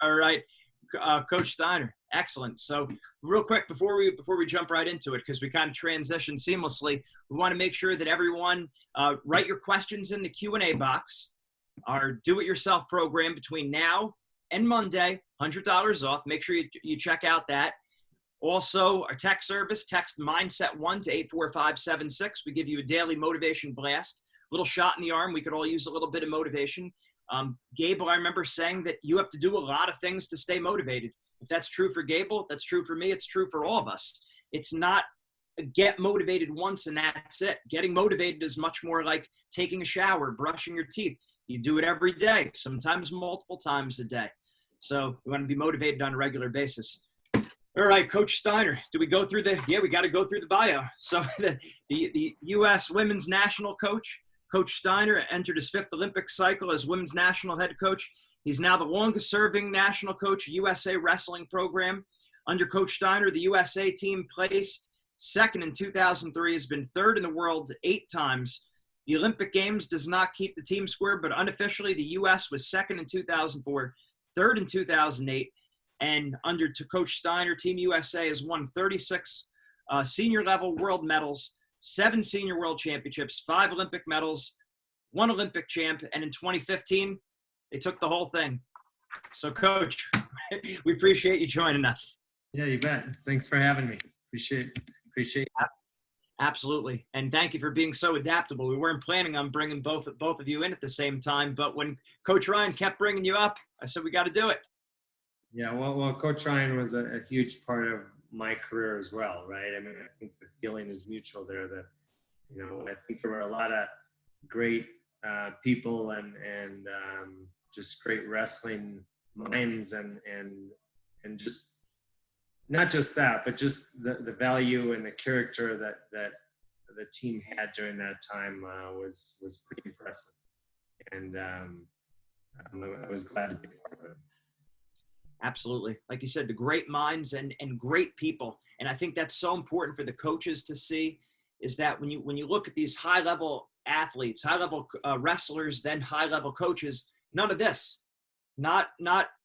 All right, Coach Steiner, excellent. So real quick, before we jump right into it, because we kind of transition seamlessly, we want to make sure that everyone write your questions in the Q&A box. Our do-it-yourself program between now and Monday, $100 off. Make sure you check out that. Also, our text service, text Mindset1 to 84576. We give you a daily motivation blast, little shot in the arm. We could all use a little bit of motivation. Gable, I remember saying that you have to do a lot of things to stay motivated. If that's true for Gable, that's true for me. It's true for all of us. It's not get motivated once and that's it. Getting motivated is much more like taking a shower, brushing your teeth. You do it every day, sometimes multiple times a day. So we want to be motivated on a regular basis. All right, Coach Steiner, do we go through we got to go through the bio. So the U.S. women's national coach, Coach Steiner, entered his 5th Olympic cycle as women's national head coach. He's now the longest serving national coach of USA wrestling program. Under Coach Steiner, the USA team placed 2nd in 2003, has been 3rd in the world 8 times. The Olympic Games does not keep the team score, but unofficially the U.S. was 2nd in 2004, 3rd in 2008. And under Coach Steiner, Team USA has won 36 senior level world medals, 7 senior world championships, 5 Olympic medals, 1 Olympic champ. And in 2015, they took the whole thing. So Coach, we appreciate you joining us. Yeah, you bet. Thanks for having me. Appreciate it. Absolutely. And thank you for being so adaptable. We weren't planning on bringing both of you in at the same time, but when Coach Ryan kept bringing you up, I said, we got to do it. Yeah, well, Coach Ryan was a huge part of my career as well, right? I mean, I think the feeling is mutual there that, I think there were a lot of great people and just great wrestling minds and just not just that, but just the value and the character that the team had during that time was pretty impressive. And I was glad to be part of it. Absolutely. Like you said, the great minds and great people. And I think that's so important for the coaches to see is that when you look at these high-level athletes, high-level wrestlers, then high-level coaches, none of this. Not,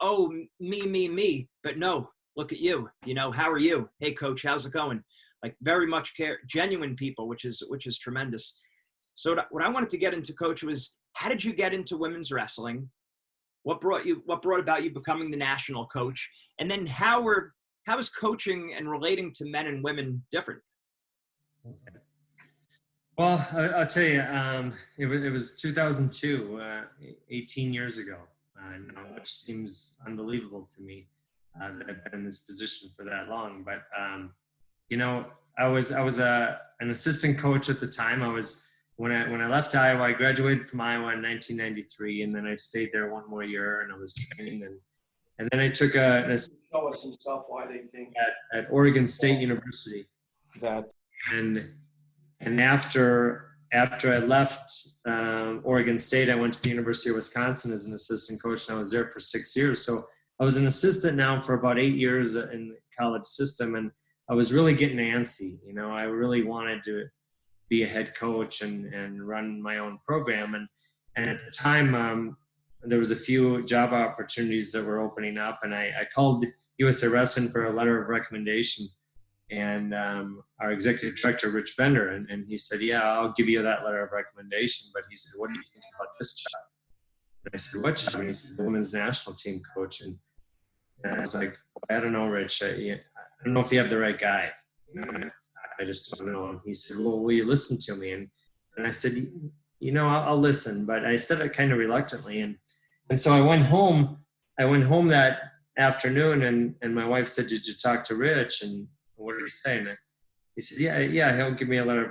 oh, me, but no, look at you. How are you? Hey, coach, how's it going? Like very much care, genuine people, which is tremendous. So what I wanted to get into, Coach, was how did you get into women's wrestling? What brought about you becoming the national coach? And then how is coaching and relating to men and women different? Okay. Well, I'll tell you, it was 2002, 18 years ago, which seems unbelievable to me that I've been in this position for that long. But, I was an assistant coach at the time. When I left Iowa, I graduated from Iowa in 1993, and then I stayed there 1 more year, and I was training, and then I took an assistant coach at Oregon State University. And after I left Oregon State, I went to the University of Wisconsin as an assistant coach, and I was there for 6 years. So I was an assistant now for about 8 years in the college system, and I was really getting antsy. I really wanted to be a head coach and run my own program. And at the time, there was a few job opportunities that were opening up, and I called USA Wrestling for a letter of recommendation. And our executive director, Rich Bender, and he said, yeah, I'll give you that letter of recommendation. But he said, what do you think about this job? And I said, what job? And he said, the women's national team coach. And I was like, I don't know, Rich. I don't know if you have the right guy. I just don't know. And he said, well, will you listen to me? And I said, I'll listen. But I said it kind of reluctantly. And so I went home that afternoon, and my wife said, did you talk to Rich? And what did he say? And he said, yeah, he'll give me a letter of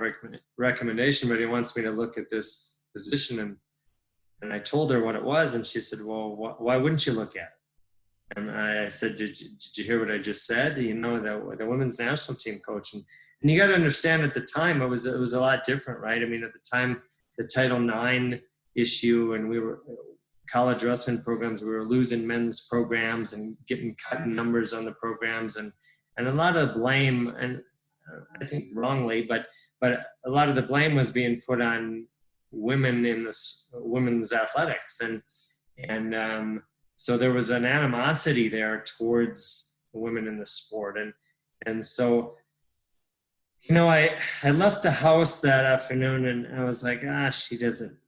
recommendation, but he wants me to look at this position. And I told her what it was, and she said, well, why wouldn't you look at it? And I said, did you hear what I just said? The women's national team coach. And you got to understand, at the time, it was a lot different, right? I mean, at the time, the Title IX issue, and we were college wrestling programs, we were losing men's programs and getting cut in numbers on the programs, and a lot of blame, and I think wrongly, but a lot of the blame was being put on women in this women's athletics, and so there was an animosity there towards the women in the sport. And so, I left the house that afternoon and I was like, she doesn't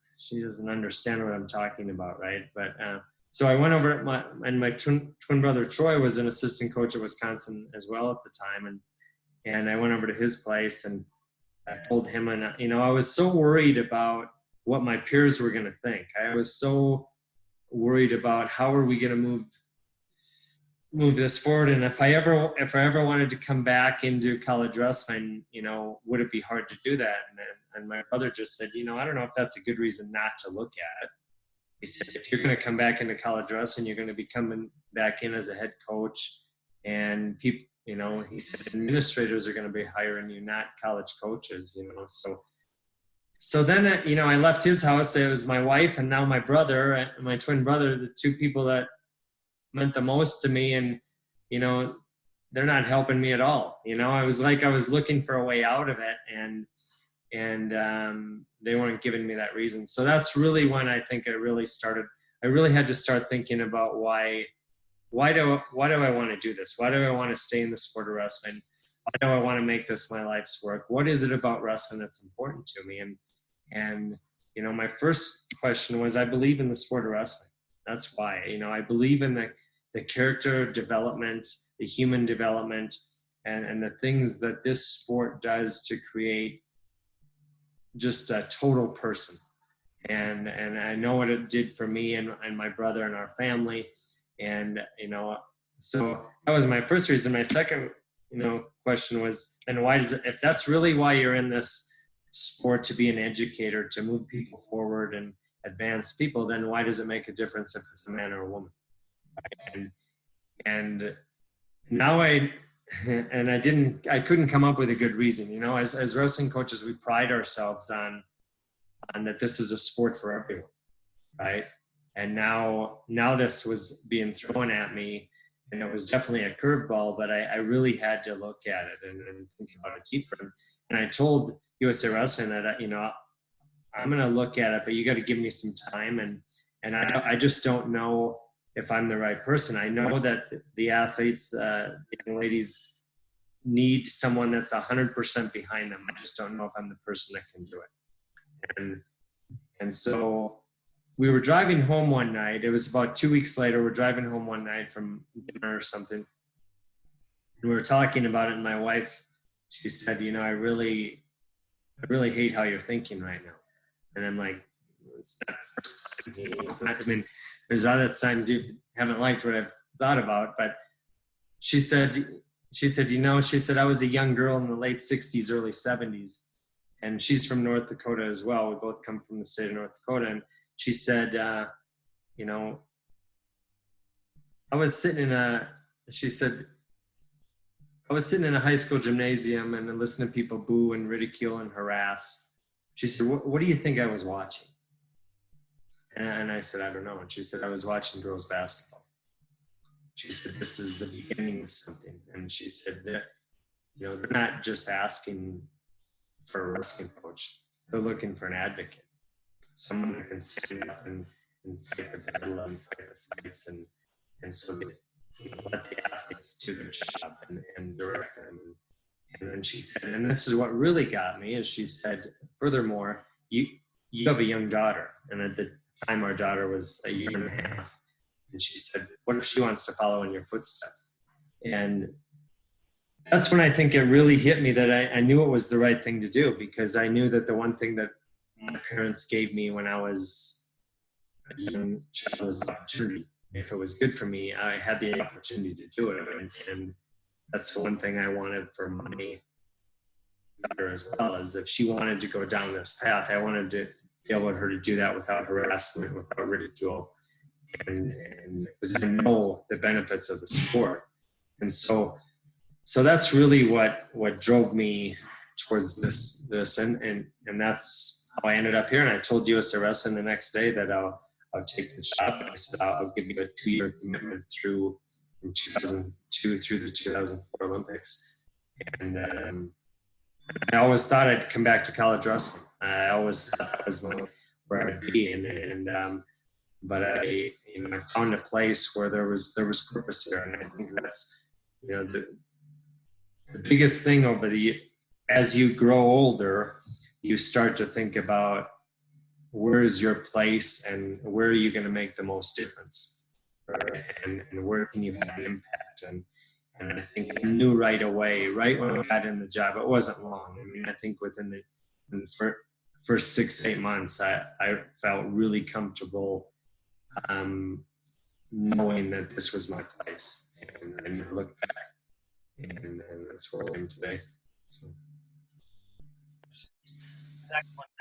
understand what I'm talking about. Right. But, so I went over and my twin brother, Troy, was an assistant coach at Wisconsin as well at the time. And I went over to his place and I told him, and, I was so worried about what my peers were going to think. I was so worried about how are we going to move this forward. And if I ever wanted to come back into college wrestling, would it be hard to do that? And my brother just said, I don't know if that's a good reason not to look at it. He said, if you're going to come back into college wrestling, you're going to be coming back in as a head coach, and people, he said, administrators are going to be hiring you, not college coaches, So then, I left his house. It was my wife and now my brother, my twin brother, the two people that meant the most to me. And, they're not helping me at all. I was looking for a way out of it, and they weren't giving me that reason. So that's really when I think I really had to start thinking about why do I want to do this? Why do I want to stay in the sport of wrestling? Why do I want to make this my life's work? What is it about wrestling that's important to me? And my first question was, I believe in the sport of wrestling. That's why. I believe in the character development, the human development, and the things that this sport does to create just a total person. And I know what it did for me and my brother and our family. And, so that was my first reason. My second, question was, and why does it, if that's really why you're in this sport, to be an educator, to move people forward and advance people, then why does it make a difference if it's a man or a woman? And now I couldn't come up with a good reason. As wrestling coaches, we pride ourselves on that this is a sport for everyone, right? And now this was being thrown at me, and it was definitely a curveball, but I really had to look at it and think about it deeper. And I told USA Wrestling that, I'm going to look at it, but you got to give me some time. And I just don't know if I'm the right person. I know that the athletes, the young ladies, need someone that's 100% behind them. I just don't know if I'm the person that can do it. And so we were driving home one night. It was about 2 weeks later. We're driving home one night from dinner or something. And we were talking about it. And my wife, she said, I really hate how you're thinking right now. And I'm like, it's not the first time. It's not, there's other times you haven't liked what I've thought about. But she said, I was a young girl in the late 60s, early 70s. And she's from North Dakota as well. We both come from the state of North Dakota. And she said, I was sitting in a high school gymnasium and listening to people boo and ridicule and harass. She said, what do you think I was watching? And I said, I don't know. And she said, I was watching girls basketball. She said, this is the beginning of something. And she said that, they're not just asking for a wrestling coach. They're looking for an advocate. Someone who can stand up and fight the battle and fight the fights and so they, let the athletes do their job and direct them. And then she said, and this is what really got me, is she said, furthermore, you have a young daughter. And at the time, our daughter was a year and a half. And she said, what if she wants to follow in your footsteps? And that's when I think it really hit me that I knew it was the right thing to do, because I knew that the one thing that my parents gave me when I was a young child was opportunity. If it was good for me, I had the opportunity to do it. And that's the one thing I wanted for my daughter as well, is if she wanted to go down this path, I wanted to be able for her to do that without harassment, without ridicule. And because I know the benefits of the sport. And so that's really what drove me towards this and that's how I ended up here. And I told USA Wrestling the next day that I'll take the job. And I said, I'll give you a 2-year commitment from 2002 through the 2004 Olympics. And I always thought I'd come back to college wrestling. I always thought that was where I'd be. but I found a place where there was purpose here. And I think that's, the biggest thing as you grow older, you start to think about where is your place and where are you going to make the most difference, right? And where can you have an impact? And I think I knew right away, right when I got in the job, it wasn't long. I mean, I think within the first 6-8 months, I felt really comfortable knowing that this was my place. And I look back, and that's where I am today. So.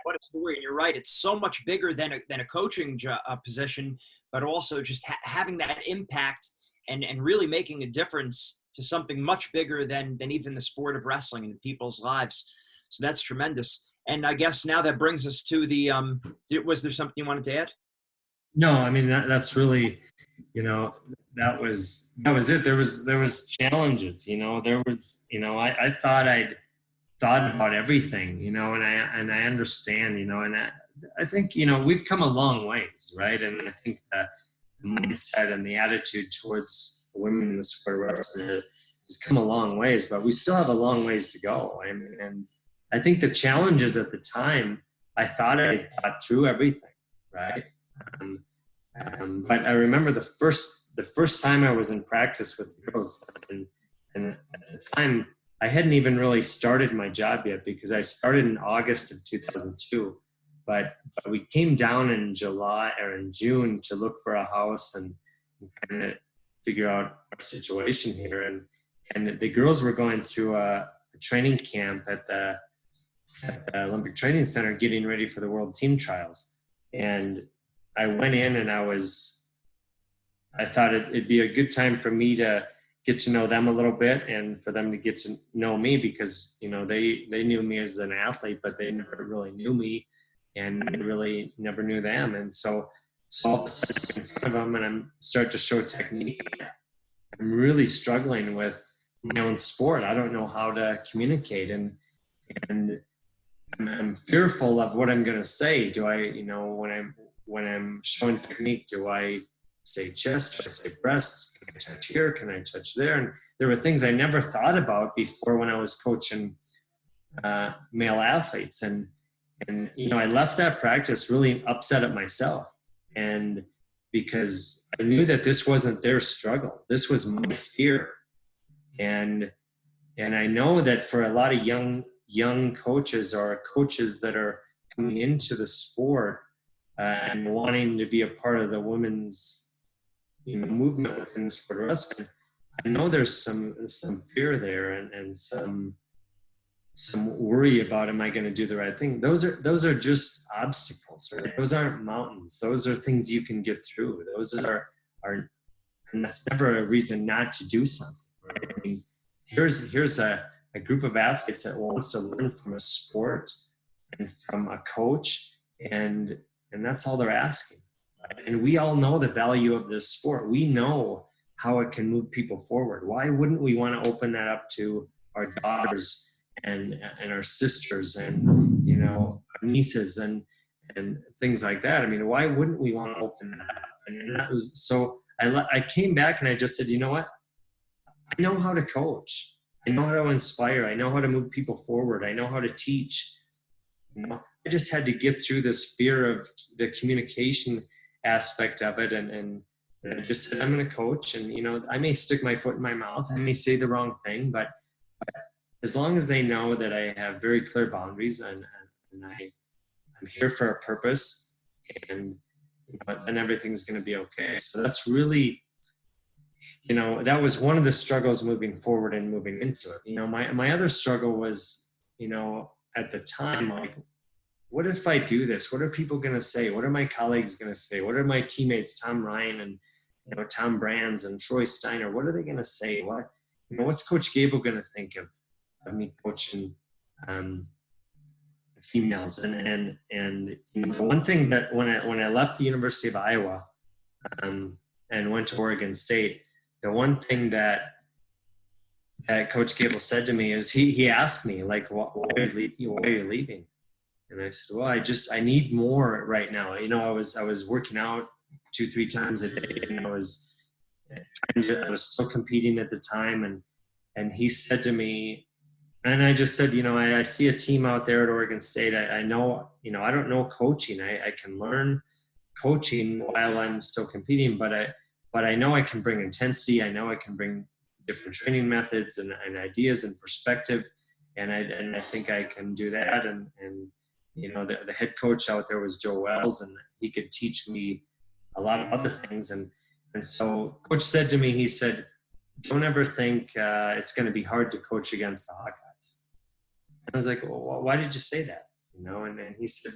What a story. And you're right. It's so much bigger than a coaching position, but also just having that impact and really making a difference to something much bigger than even the sport of wrestling in people's lives. So that's tremendous. And I guess now that brings us to the, was there something you wanted to add? No, I mean, that's really, that was it. There was challenges, there was, I thought about everything, and I understand, and I think, we've come a long ways, right? And I think that the mindset and the attitude towards women in the sport of wrestling has come a long ways, but we still have a long ways to go. And I think the challenges at the time, I thought I thought through everything, right? But I remember the first time I was in practice with girls, and at the time I hadn't even really started my job yet because I started in August of 2002. But we came down in July or in June to look for a house and kind of figure out our situation here. And the girls were going through a training camp at the Olympic Training Center getting ready for the World Team Trials. And I went in and I thought it'd be a good time for me to get to know them a little bit and for them to get to know me because, they knew me as an athlete, but they never really knew me and I really never knew them. And so all of a sudden in front of them and I'm start to show technique. I'm really struggling with my own sport. I don't know how to communicate and I'm fearful of what I'm going to say. Do I, when I'm showing technique, do I say chest? Do I say breast? Can I touch here? Can I touch there? And there were things I never thought about before when I was coaching male athletes. And I left that practice really upset at myself. And because I knew that this wasn't their struggle. This was my fear. And I know that for a lot of young coaches or coaches that are coming into the sport and wanting to be a part of the women's movement within the sport of wrestling, I know there's some fear there and some worry about, am I going to do the right thing? Those are just obstacles, right? Those aren't mountains. Those are things you can get through. Those are and that's never a reason not to do something, right? I mean, here's a group of athletes that wants to learn from a sport and from a coach, and that's all they're asking. Right? And we all know the value of this sport. We know how it can move people forward. Why wouldn't we want to open that up to our daughters and our sisters and our nieces and things like that? I mean, why wouldn't we want to open that up? And that was so. I came back and I just said, you know what? I know how to coach. I know how to inspire. I know how to move people forward. I know how to teach. I just had to get through this fear of the communication aspect of it. And I just said, I'm going to coach. And, I may stick my foot in my mouth. I may say the wrong thing, but as long as they know that I have very clear boundaries and I'm here for a purpose and then everything's going to be okay. So that's really, that was one of the struggles moving forward and moving into it. My other struggle was, at the time, like, what if I do this? What are people going to say? What are my colleagues going to say? What are my teammates, Tom Ryan and Tom Brands and Troy Steiner? What are they going to say? What's Coach Gable going to think of me coaching females? And the one thing that when I left the University of Iowa and went to Oregon State, the one thing that Coach Gable said to me is he asked me, like, why are you leaving? And I said, well, I need more right now. I was working out 2-3 times a day, and I was still competing at the time, and he said to me, and I just said, I see a team out there at Oregon State. I know, I don't know coaching. I can learn coaching while I'm still competing, but I know I can bring intensity. I know I can bring different training methods and ideas and perspective, and I think I can do that. And the head coach out there was Joe Wells, and he could teach me a lot of other things. And so coach said to me, he said, don't ever think it's going to be hard to coach against the Hawkeyes. And I was like, well, why did you say that? And then he said,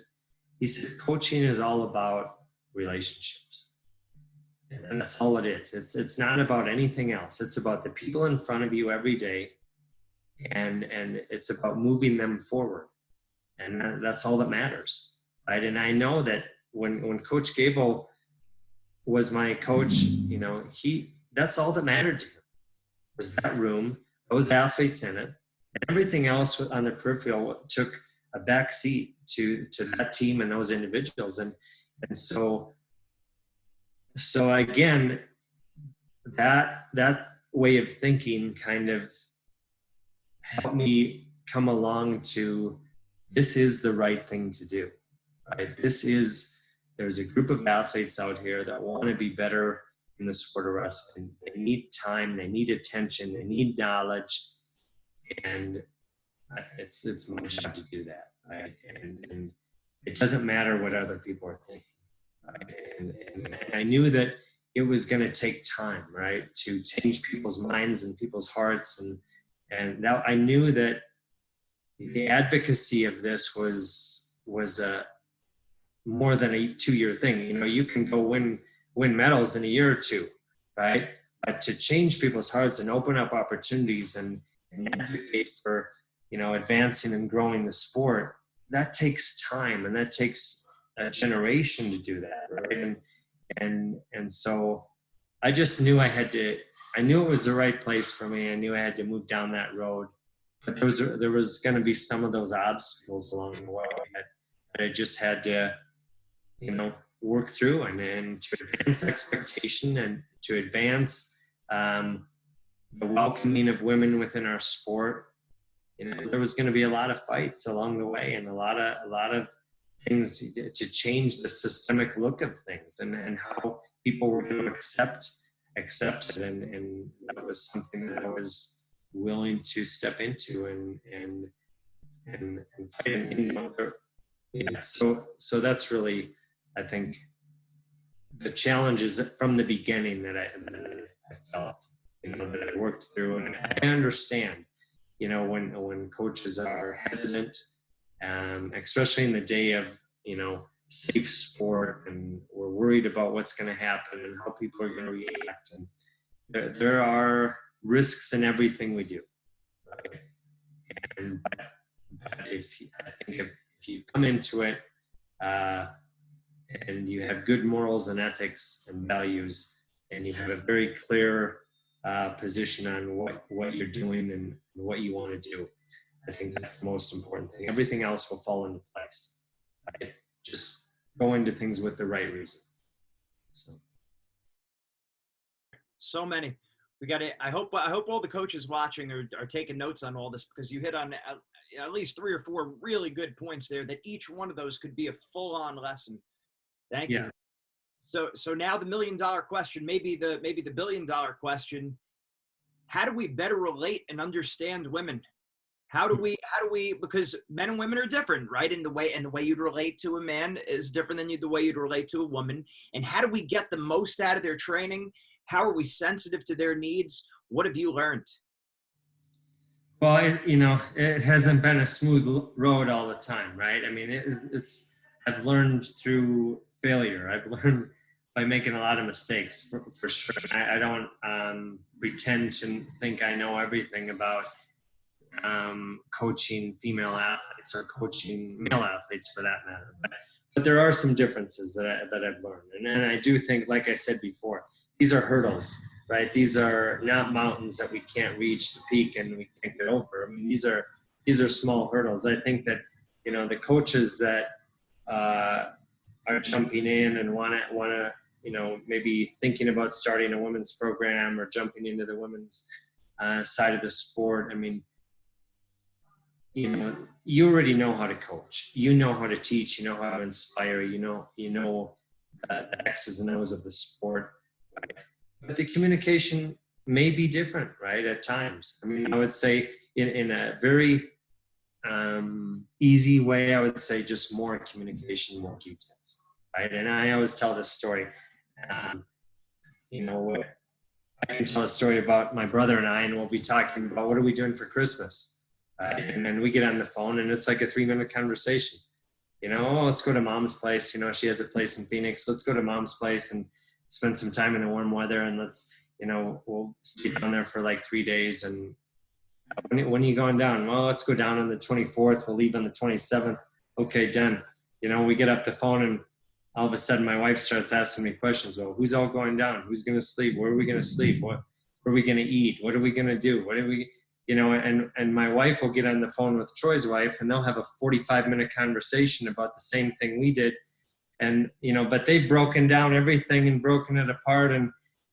coaching is all about relationships. And that's all it is. It's not about anything else. It's about the people in front of you every day, and it's about moving them forward. And that's all that matters, right? And I know that when Coach Gable was my coach, that's all that mattered to him, was that room, those athletes in it, and everything else on the peripheral took a back seat to that team and those individuals. And so again, that way of thinking kind of helped me come along to, this is the right thing to do, right? There's a group of athletes out here that want to be better in the sport of wrestling. They need time, they need attention, they need knowledge, and it's my job to do that, right? And it doesn't matter what other people are thinking, right? And I knew that it was going to take time, right, to change people's minds and people's hearts, and now I knew that the advocacy of this was a more than a 2-year thing. You can go win medals in a year or two, right? But to change people's hearts and open up opportunities and advocate for, advancing and growing the sport, that takes time, and that takes a generation to do that, right? And so I just knew I knew it was the right place for me. I knew I had to move down that road, but there was going to be some of those obstacles along the way that I just had to, work through, and to advance expectation, and to advance the welcoming of women within our sport. There was going to be a lot of fights along the way, and a lot of things to change the systemic look of things, and how people were going to accept it, and that was something that I was willing to step into and fight. So that's really, I think, the challenges from the beginning that I felt, that I worked through. And I understand, when coaches are hesitant, especially in the day of, safe sport, and we're worried about what's going to happen and how people are going to react. And there are risks in everything we do, right? But if you come into it, and you have good morals and ethics and values, and you have a very clear position on what you're doing and what you want to do, I think that's the most important thing. Everything else will fall into place, right? Just go into things with the right reason. So many. We got it. I hope all the coaches watching are taking notes on all this, because you hit on at least 3 or 4 really good points there, that each one of those could be a full-on lesson. Thank you. So now the $1 million question, maybe the $1 billion question: how do we better relate and understand women? How do we, because men and women are different, right? And the way you'd relate to a man is different than the way you'd relate to a woman. And how do we get the most out of their training? How are we sensitive to their needs? What have you learned? Well, it hasn't been a smooth road all the time, right? I mean, I've learned through failure. I've learned by making a lot of mistakes, for sure. I don't pretend to think I know everything about coaching female athletes or coaching male athletes, for that matter. But there are some differences that I've learned. And I do think, like I said before, these are hurdles, right? These are not mountains that we can't reach the peak and we can't get over. I mean, these are small hurdles. I think that, the coaches that are jumping in and want to maybe thinking about starting a women's program or jumping into the women's side of the sport. I mean, you already know how to coach, you know how to teach, you know how to inspire, you know the X's and O's of the sport, right? But the communication may be different, right? At times. I mean, I would say in a very easy way, I would say just more communication, more details, right? And I always tell this story. I can tell a story about my brother and I, and we'll be talking about what are we doing for Christmas, and then we get on the phone, and it's like a 3-minute conversation. Let's go to mom's place. She has a place in Phoenix. Let's go to mom's place and spend some time in the warm weather, and we'll stay down there for like 3 days. And when are you going down? Well, let's go down on the 24th. We'll leave on the 27th. Okay, done. We get up the phone, and all of a sudden my wife starts asking me questions. Well, who's all going down? Who's going to sleep? Where are we going to sleep? What are we going to eat? What are we going to do? What are we, and my wife will get on the phone with Troy's wife, and they'll have a 45-minute conversation about the same thing we did. And, but they've broken down everything and broken it apart.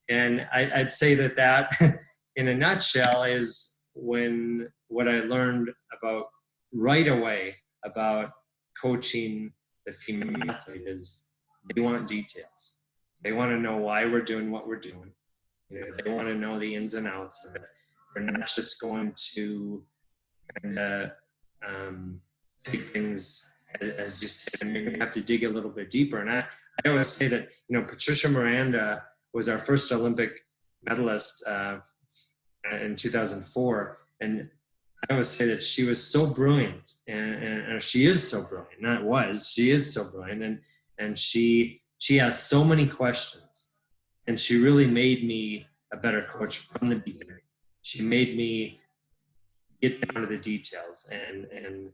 And I'd say that in a nutshell is what I learned about right away about coaching the female athlete is they want details. They want to know why we're doing what we're doing. They want to know the ins and outs of it. We're not just going to take things as you said. You're going to have to dig a little bit deeper. And I always say that Patricia Miranda was our first Olympic medalist in 2004, and I always say that she was so brilliant, and she is so brilliant. She is so brilliant, and she asked so many questions, and she really made me a better coach from the beginning. She made me get down to the details and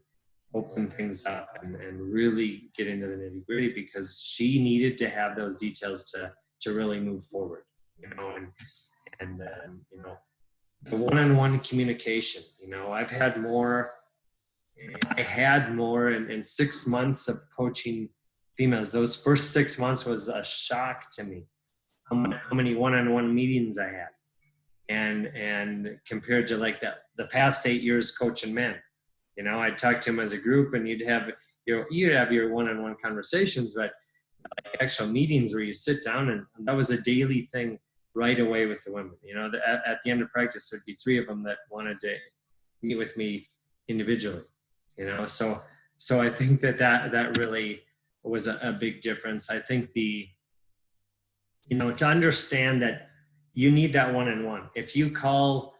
open things up and really get into the nitty-gritty, because she needed to have those details to really move forward, and the one-on-one communication. I had more in 6 months of coaching females. Those first 6 months was a shock to me, how many one-on-one meetings I had, and compared to like the past 8 years coaching men. I'd talk to them as a group, and you'd have your one-on-one conversations, but actual meetings where you sit down, and that was a daily thing right away with the women. At the end of practice, there'd be 3 of them that wanted to meet with me individually. So I think that really was a big difference. I think to understand that you need that one-on-one. If you call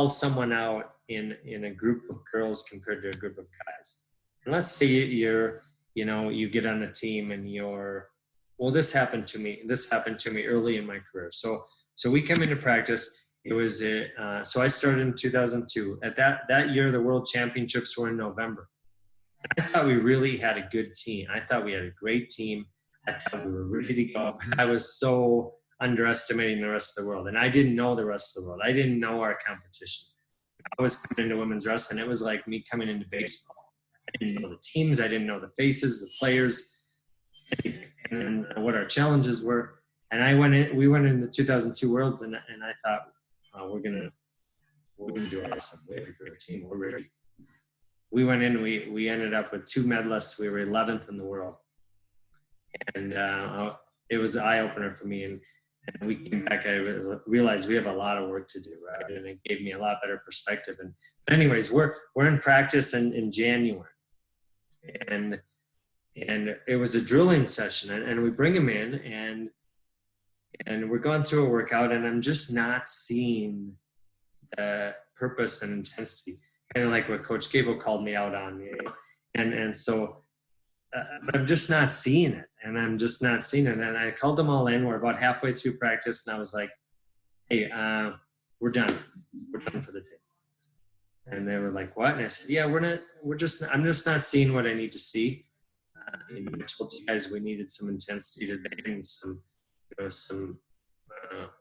someone out in a group of girls compared to a group of guys, and let's say you get on a team and this happened to me early in my career. So we come into practice. It was so I started in 2002. At that year, the World Championships were in November. I thought we really had a good team. I thought we had a great team. I thought we were ready to go. I was so underestimating the rest of the world, and I didn't know the rest of the world. I didn't know our competition. I was coming into women's wrestling. It was like me coming into baseball. I didn't know the teams. I didn't know the faces, the players, and what our challenges were. And we went in the 2002 Worlds, and I thought, we're gonna do awesome. We have a great team. We're ready. We went in. We ended up with 2 medalists. We were 11th in the world, and it was an eye opener for me. And we came back. I realized we have a lot of work to do, right? And it gave me a lot better perspective. But anyways, we're in practice in January, and it was a drilling session, and we bring them in, and we're going through a workout, and I'm just not seeing the purpose and intensity, kind of like what Coach Gable called me out on, and so I'm just not seeing it, and And I called them all in. We're about halfway through practice, and I was like, "Hey, we're done. We're done for the day." And they were like, "What?" And I said, "Yeah, I'm just not seeing what I need to see. I told you guys we needed some intensity today and some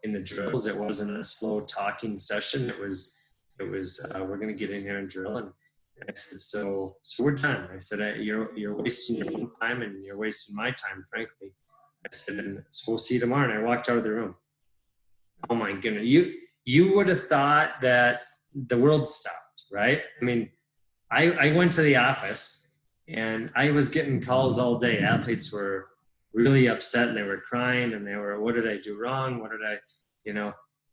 in the drills. It wasn't a slow talking session. It was we're going to get in here and drill." And I said, so we're done. I said, you're wasting your own time, and you're wasting my time, frankly. I said, so we'll see you tomorrow. And I walked out of the room. Oh my goodness. You would have thought that the world stopped, right? I mean, I went to the office and I was getting calls all day. Athletes were really upset and they were crying and they were, what did I do wrong? What did I,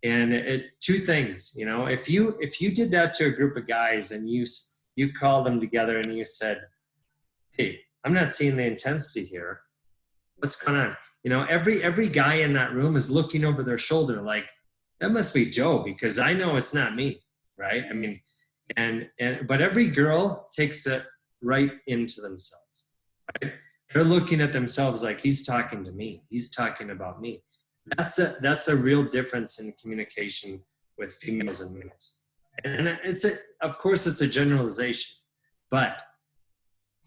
and two things, if you did that to a group of guys and you called them together and you said, hey, I'm not seeing the intensity here. What's going on? Every guy in that room is looking over their shoulder like, that must be Joe because I know it's not me, right? I mean, but every girl takes it right into themselves, right? They're looking at themselves like, he's talking to me. He's talking about me. That's a real difference in communication with females and males. And of course it's a generalization, but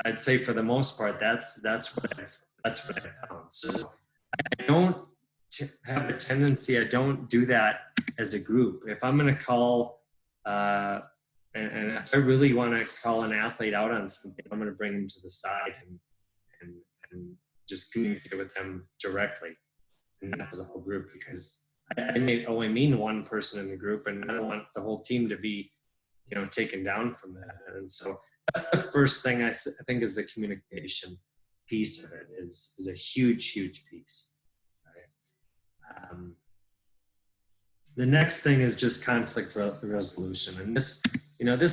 I'd say for the most part, that's what I found. So I don't have a tendency, I don't do that as a group. If I'm going to call, and if I really want to call an athlete out on something, I'm going to bring them to the side and just communicate with them directly and not to the whole group, because I may only mean one person in the group and I don't want the whole team to be, taken down from that. And so that's the first thing I think is the communication piece of it is a huge, huge piece. Right? The next thing is just conflict resolution. And this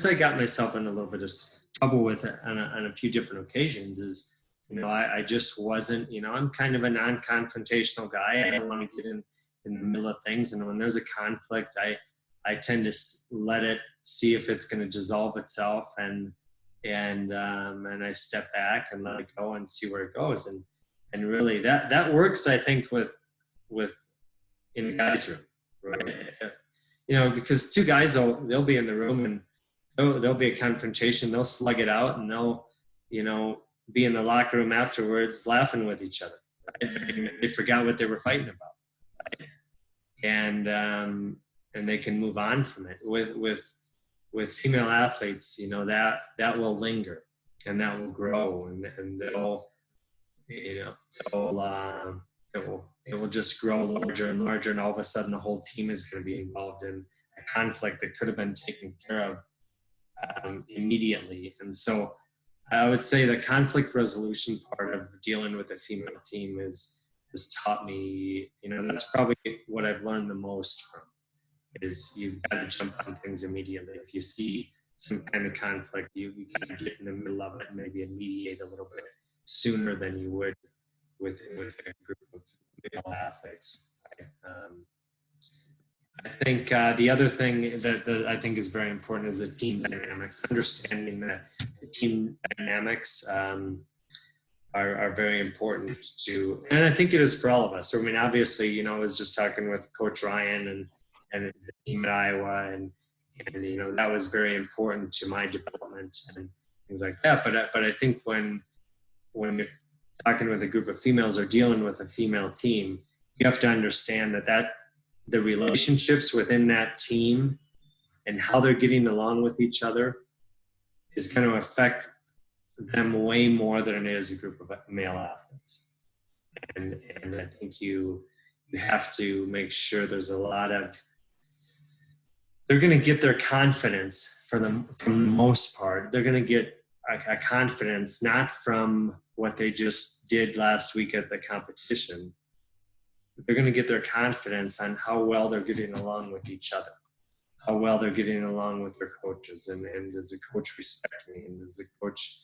I got myself in a little bit of trouble with it on a few different occasions is, I just wasn't, I'm kind of a non-confrontational guy. I don't want to get in the middle of things. And when there's a conflict, I tend to let it see if it's going to dissolve itself and I step back and let it go and see where it goes. And really that works, I think, with in the guys' room, right? Because two guys, they'll be in the room and there'll be a confrontation. They'll slug it out and they'll, be in the locker room afterwards laughing with each other. Right? They forgot what they were fighting about. Right? And they can move on from it. With female athletes, that will linger and that will grow and it will just grow larger and larger, and all of a sudden the whole team is going to be involved in a conflict that could have been taken care of immediately. And so I would say the conflict resolution part of dealing with a female team has taught me, that's probably what I've learned the most from, is you've got to jump on things immediately. If you see some kind of conflict, you got to get in the middle of it and maybe mediate a little bit sooner than you would with a group of male athletes. Right? I think the other thing that I think is very important is the team dynamics. Understanding that the team dynamics are very important to, and I think it is for all of us. So, I mean, obviously, I was just talking with Coach Ryan and the team at Iowa, and that was very important to my development and things like that. But I think when you're talking with a group of females or dealing with a female team, you have to understand that the relationships within that team and how they're getting along with each other is going to affect them way more than it is a group of male athletes. And I think you have to make sure there's a lot of, they're going to get their confidence for the most part. They're going to get a confidence not from what they just did last week at the competition. They're going to get their confidence on how well they're getting along with each other, how well they're getting along with their coaches, and does the coach respect me, and does the coach,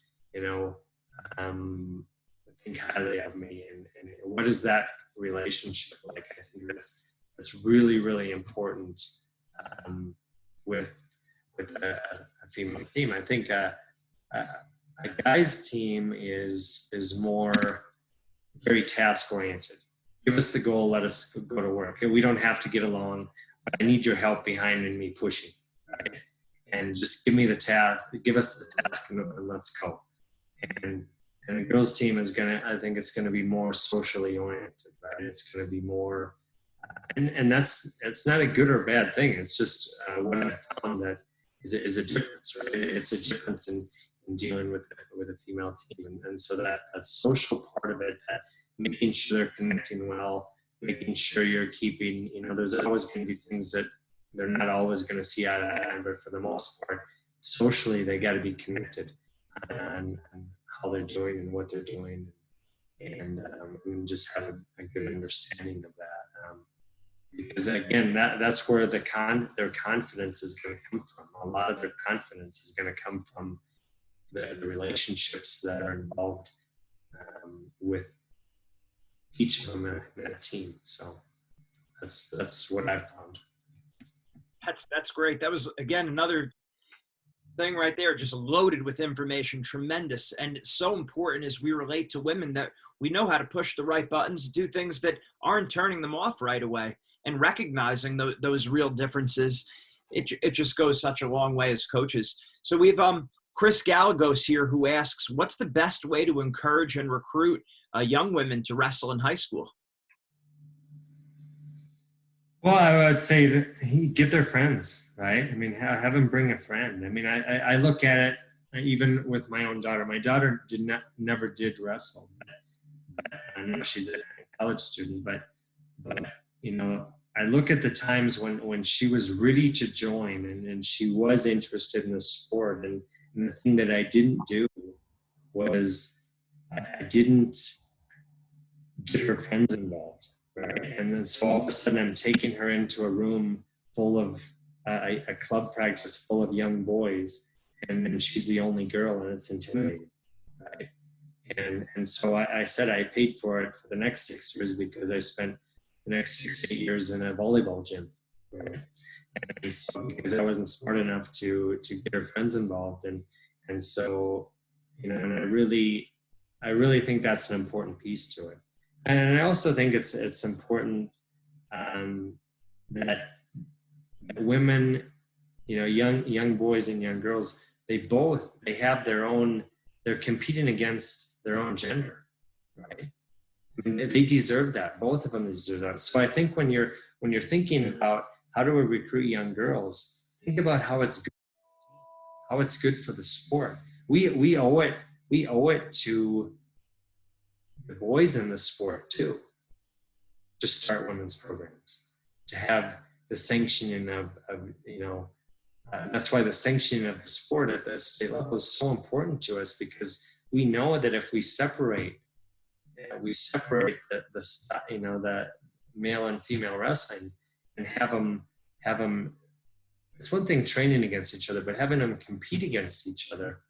think highly of me, and what is that relationship like? I think that's really, really important with a female team. I think a guy's team is more very task oriented. Give us the goal, let us go to work. We don't have to get along, but I need your help behind me pushing, right? And just give me the task, give us the task, and let's go. And the girls' team is I think it's gonna be more socially oriented, right? It's gonna be more, and it's not a good or bad thing. It's just what I found that is a difference, right? It's a difference in and dealing with a female team. And so that social part of it, that making sure they're connecting well, making sure you're keeping, there's always going to be things that they're not always going to see eye to eye, but for the most part, socially, they got to be connected on how they're doing and what they're doing, and just have a good understanding of that. Because again, that's where their confidence is going to come from. A lot of their confidence is going to come from the relationships that are involved with each of them in that team. So that's what I've found. That's great. That was, again, another thing right there, just loaded with information, tremendous. And it's so important as we relate to women that we know how to push the right buttons, do things that aren't turning them off right away, and recognizing those real differences. It just goes such a long way as coaches. So we have Chris Gallegos here, who asks, what's the best way to encourage and recruit young women to wrestle in high school? Well, I would say that get their friends, right? I mean, have them bring a friend. I mean, I look at it even with my own daughter. My daughter never did wrestle, but I know she's a college student. But I look at the times when she was ready to join and she was interested in the sport, and the thing that I didn't do was I didn't get her friends involved. Right. And then so all of a sudden I'm taking her into a room full of a club practice full of young boys, and then she's the only girl, and it's intimidating. Right. And so I said I paid for it for the next 6 years, because I spent the next 6 to 8 years in a volleyball gym. Right. And so, because I wasn't smart enough to get her friends involved. And so, and I really think that's an important piece to it. And I also think it's important that women, young boys and young girls, they have they're competing against their own gender, right? I mean, they deserve that. Both of them deserve that. So I think when you're thinking about how do we recruit young girls, think about how it's good for the sport. We owe it to the boys in the sport too, to start women's programs, to have the sanctioning of that's why the sanctioning of the sport at the state level is so important to us, because we know that if we separate the male and female wrestling and have them, it's one thing training against each other, but having them compete against each other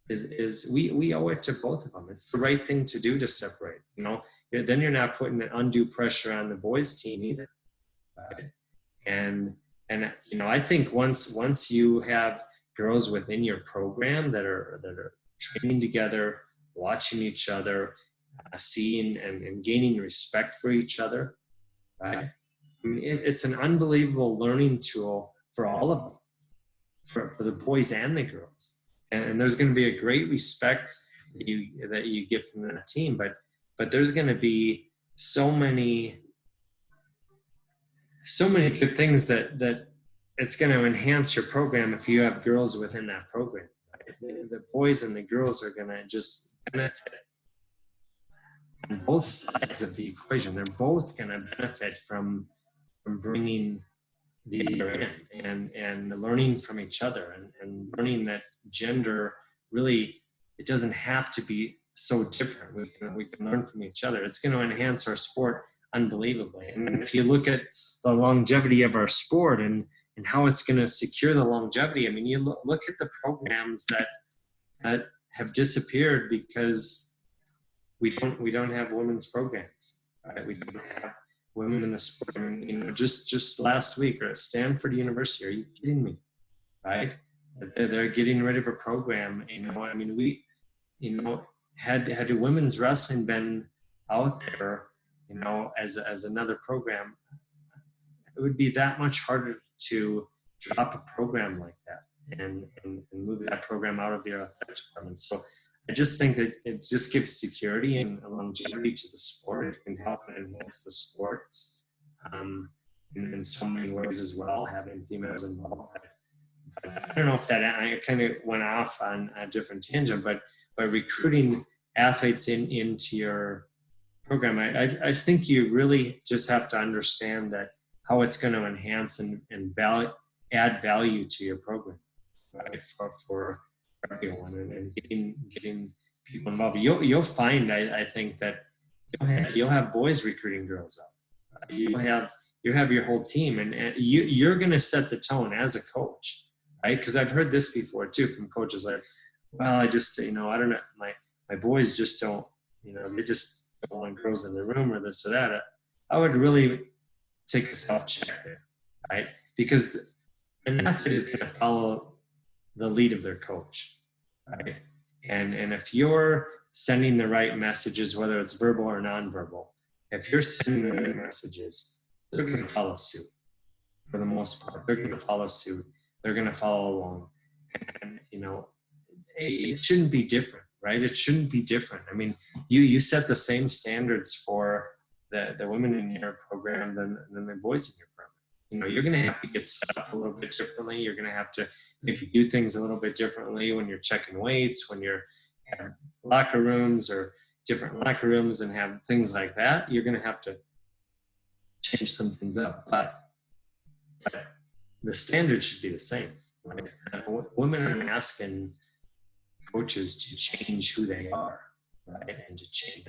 is we owe it to both of them. It's the right thing to do to separate. Then you're not putting an undue pressure on the boys' team either. Right? And I think once you have girls within your program that are training together, watching each other, seeing and gaining respect for each other, right? I mean, it's an unbelievable learning tool for all of them, for the boys and the girls. And there's going to be a great respect that you get from that team, but there's going to be so many good things that it's going to enhance your program if you have girls within that program. Right? The boys and the girls are going to just benefit on both sides of the equation. They're both going to benefit from bringing the other in and learning from each other and learning that gender really, it doesn't have to be so different. We can learn from each other. It's going to enhance our sport unbelievably. And if you look at the longevity of our sport and how it's going to secure the longevity, I mean, you look at the programs that have disappeared because we don't have women's programs. Right? We don't have women in the sport. I mean, just last week or at Stanford University, are you kidding me? Right? They're getting rid of a program. I mean, we, had women's wrestling been out there, as another program, it would be that much harder to drop a program like that and move that program out of the athletics department. So I just think that it just gives security and longevity to the sport. It can help and enhance the sport in so many ways as well, having females involved. I don't know if that, I kind of went off on a different tangent, but by recruiting athletes into your program, I think you really just have to understand that how it's going to enhance and add value to your program, right? For everyone, and getting people involved. You'll find, I think that you'll have boys recruiting girls up. You have your whole team, and you're going to set the tone as a coach, right? Because I've heard this before too from coaches, like, well, I just, I don't know, my boys just don't, they just don't want girls in the room or this or that. I would really take a self-check there, right? Because an athlete is going to follow the lead of their coach, right? And if you're sending the right messages, whether it's verbal or nonverbal, if you're sending the right messages, they're going to follow suit for the most part. They're going to follow suit. They're going to follow along. And, it shouldn't be different, right? It shouldn't be different. I mean, you set the same standards for the women in your program than the boys in your program. You're going to have to get set up a little bit differently. You're going to have to maybe do things a little bit differently when you're checking weights, when you're in locker rooms or different locker rooms and have things like that. You're going to have to change some things up. But the standard should be the same, right? Women are asking coaches to change who they are, right? And to change.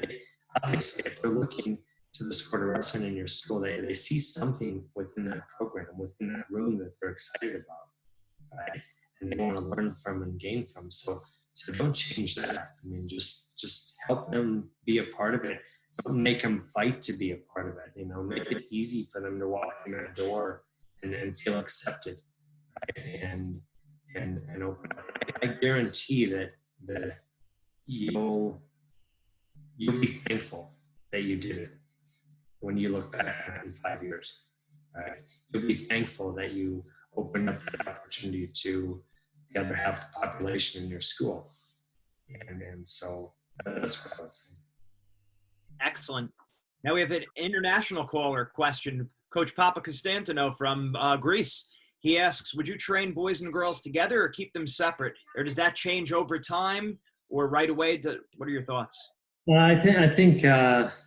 Obviously, if they're looking to the sport of wrestling in your school, they see something within that program, within that room that they're excited about, right? And they want to learn from and gain from. So don't change that. I mean, just help them be a part of it. Don't make them fight to be a part of it. Make it easy for them to walk in that door and feel accepted, right? And open up. I guarantee that you'll be thankful that you did it when you look back in 5 years, right? You'll be thankful that you opened up that opportunity to the other half of the population in your school. And so that's what I would say. Excellent. Now we have an international caller question. Coach Papa Constantino from Greece. He asks, would you train boys and girls together or keep them separate? Or does that change over time or right away? What are your thoughts? Well, I think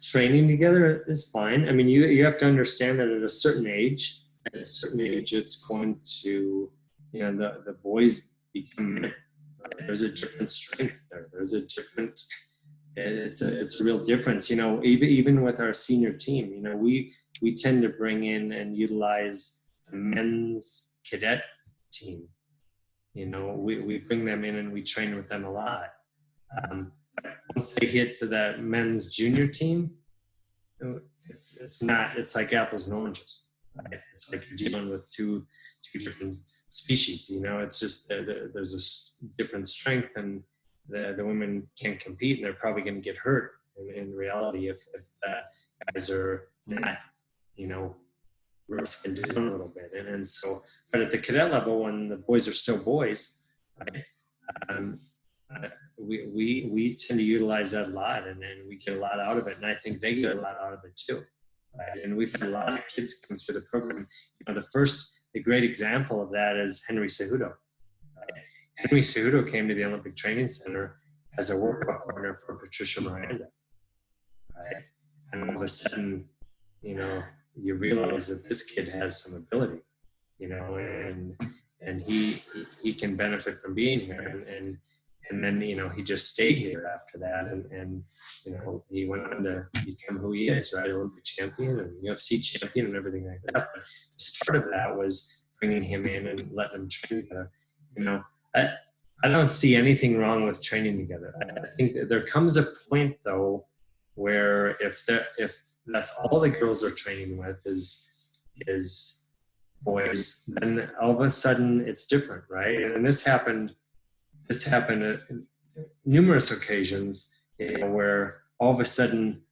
training together is fine. I mean, you have to understand that at a certain age, it's going to, the boys become men. There's a different strength there. There's a different, it's a real difference. Even with our senior team, we tend to bring in and utilize the men's cadet team. We bring them in and we train with them a lot. Once they hit to that men's junior team, it's like apples and oranges. Right? It's like you're dealing with two different species. It's just there's a different strength, and the women can't compete, and they're probably going to get hurt in reality if the guys are not, wrestling down a little bit. And so, but at the cadet level, when the boys are still boys, right, we tend to utilize that a lot, and we get a lot out of it, and I think they get a lot out of it too. Right? And we've had a lot of kids come through the program. The great example of that is Henry Cejudo. Right? Henry Cejudo came to the Olympic Training Center as a workout partner for Patricia Miranda. Right? And all of a sudden, you realize that this kid has some ability, and he can benefit from being here. And then, he just stayed here after that. And he went on to become who he is, right? Olympic champion and UFC champion and everything like that. But the start of that was bringing him in and letting him train together. I don't see anything wrong with training together. I think that there comes a point, though, where if that's all the girls are training with is boys, then all of a sudden it's different, right? And this happened at numerous occasions, where all of a sudden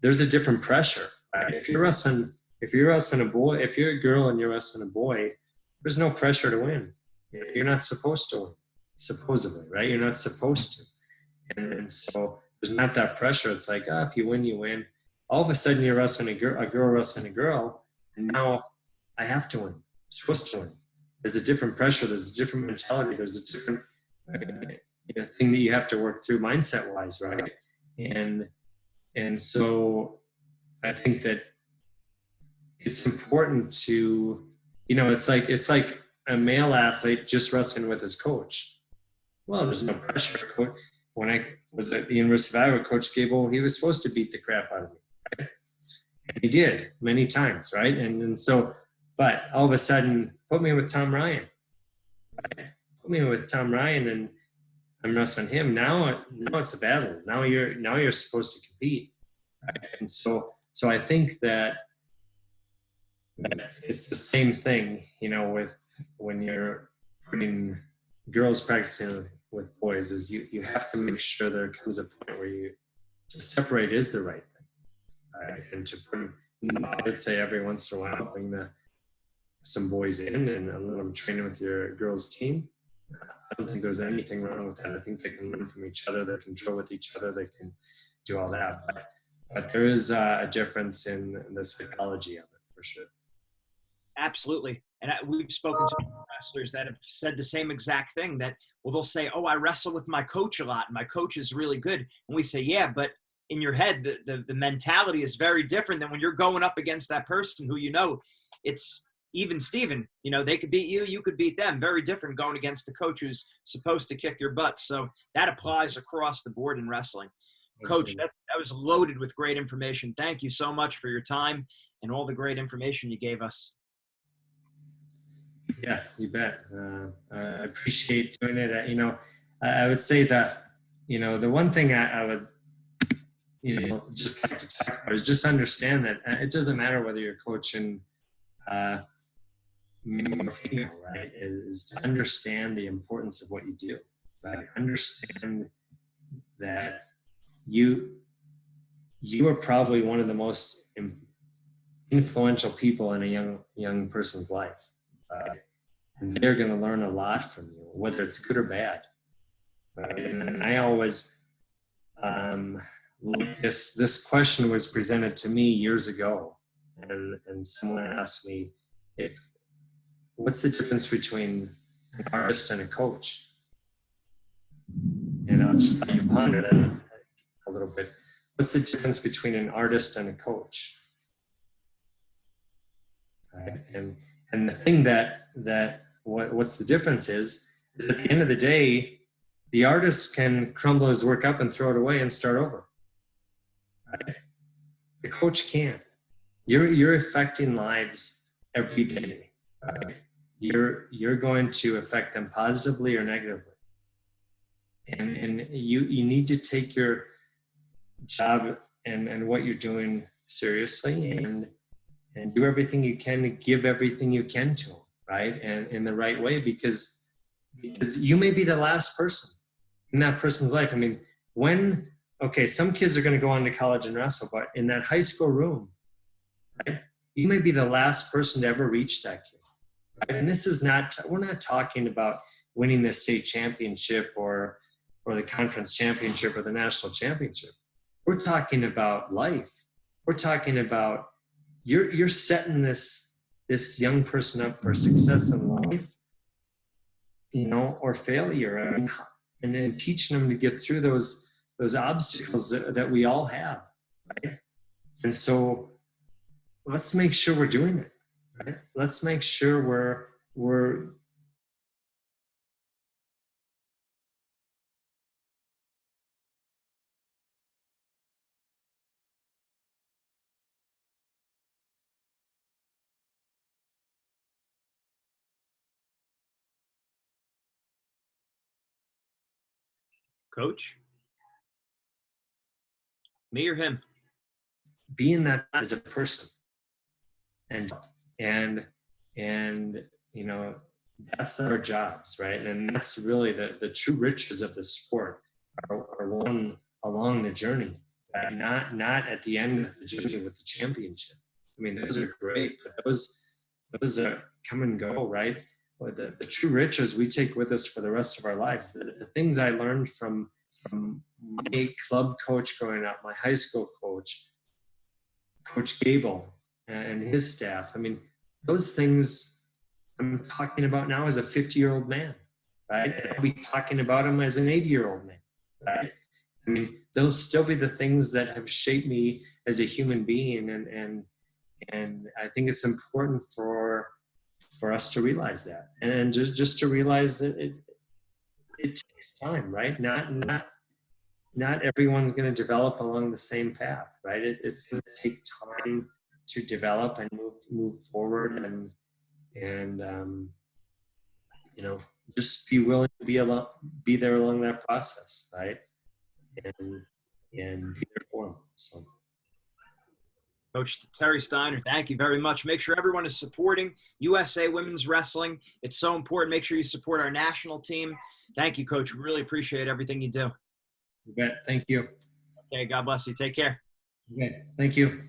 there's a different pressure. Right? If you're wrestling a boy, if you're a girl and you're wrestling a boy, there's no pressure to win. You're not supposed to win, supposedly, right? You're not supposed to, and so there's not that pressure. It's like, if you win, you win. All of a sudden you're wrestling a girl wrestling a girl, and now I have to win. I'm supposed to win. there's a different pressure, there's a different mentality, there's a different thing that you have to work through mindset wise, right? And so I think that it's important to, it's like a male athlete just wrestling with his coach. Well, there's no pressure. When I was at the University of Iowa, Coach Gable, he was supposed to beat the crap out of me, right? And he did many times, right? And so, but all of a sudden, put me with Tom Ryan. Right? Put me with Tom Ryan, and I'm wrestling him. Now it's a battle. Now you're supposed to compete, right? And so I think that it's the same thing, with when you're putting girls practicing with boys, is you have to make sure there comes a point where to separate is the right thing, right? And to put, I would say every once in a while, bring some boys in and let them train with your girls team. I don't think there's anything wrong with that. I think they can learn from each other, they can drill with each other, they can do all that. But there is a difference in the psychology of it, for sure. Absolutely. And we've spoken to wrestlers that have said the same exact thing, that, well, they'll say, oh, I wrestle with my coach a lot, and my coach is really good. And we say, yeah, but in your head, the mentality is very different than when you're going up against that person who, it's even Steven, they could beat you, you could beat them. Very different going against the coach who's supposed to kick your butt. So that applies across the board in wrestling. Coach, that was loaded with great information. Thank you so much for your time and all the great information you gave us. Yeah, you bet. I appreciate doing it. I would say that, the one thing I would, just like to talk about is just understand that it doesn't matter whether you're coaching male or female, right? Is to understand the importance of what you do, right? Understand that you are probably one of the most influential people in a young person's life. And they're going to learn a lot from you, whether it's good or bad. Right? And I always, this question was presented to me years ago, and someone asked me, what's the difference between an artist and a coach? And I'll just let you ponder that a little bit. What's the difference between an artist and a coach? Right? And the thing what's the difference is at the end of the day, the artist can crumble his work up and throw it away and start over. Right? The coach can't. You're affecting lives every day. Right? You're going to affect them positively or negatively. And you need to take your job and what you're doing seriously and do everything you can to give everything you can to them, right? And in the right way, because you may be the last person in that person's life. I mean, some kids are going to go on to college and wrestle, but in that high school room, right, you may be the last person to ever reach that kid. Right? And we're not talking about winning the state championship or the conference championship or the national championship. We're talking about life. We're talking about you're setting this young person up for success in life, or failure, and then teaching them to get through those obstacles that we all have, right? And so let's make sure we're doing it, right? Let's make sure we're Coach? Me or him? being that as a person. And that's our jobs, right? And that's really the true riches of the sport are won along the journey, right? Not at the end of the journey with the championship. I mean, those are great, but those are come and go, right? But the true riches we take with us for the rest of our lives. The things I learned from my club coach growing up, my high school coach, Coach Gable and his staff. I mean, those things I'm talking about now as a 50-year-old man, right? And I'll be talking about him as an 80-year-old man, right? I mean, they'll still be the things that have shaped me as a human being, and I think it's important for us to realize that, and just to realize that it takes time, right? Not everyone's going to develop along the same path, right? It's going to take time to develop and move forward, and just be willing to be there along that process, right? And be there for them. So. Coach Terry Steiner, thank you very much. Make sure everyone is supporting USA Women's Wrestling. It's so important. Make sure you support our national team. Thank you, Coach. Really appreciate everything you do. You bet. Thank you. Okay, God bless you. Take care. Okay, thank you.